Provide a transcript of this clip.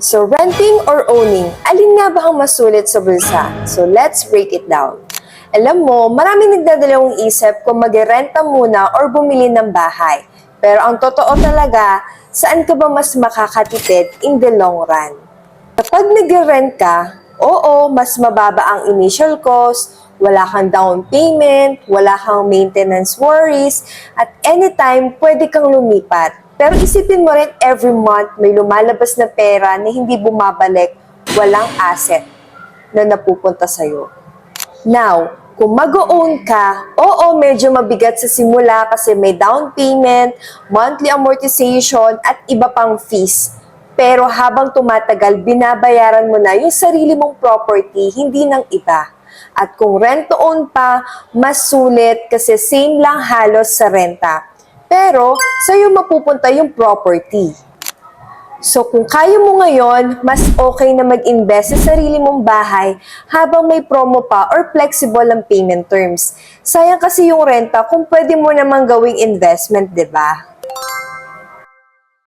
So, renting or owning, alin nga ba ang mas sulit sa bulsa? So, let's break it down. Alam mo, maraming nagdadalawang isip kung mag-renta muna or bumili ng bahay. Pero ang totoo talaga, saan ka ba mas makakatipid in the long run? Kapag nag-rent ka, oo, mas mababa ang initial cost, wala kang down payment, wala kang maintenance worries, at anytime pwede kang lumipat. Pero isipin mo rin every month may lumalabas na pera na hindi bumabalik, walang asset na napupunta sa'yo. Now, kung mag-own ka, oo, medyo mabigat sa simula kasi may down payment, monthly amortization, at iba pang fees. Pero habang tumatagal, binabayaran mo na yung sarili mong property, hindi ng iba. At kung rent-to-own pa, mas sulit kasi same lang halos sa renta. Pero, sa'yo mapupunta yung property. So, kung kaya mo ngayon, mas okay na mag-invest sa sarili mong bahay habang may promo pa or flexible ang payment terms. Sayang kasi yung renta kung pwede mo namang gawing investment, 'di ba?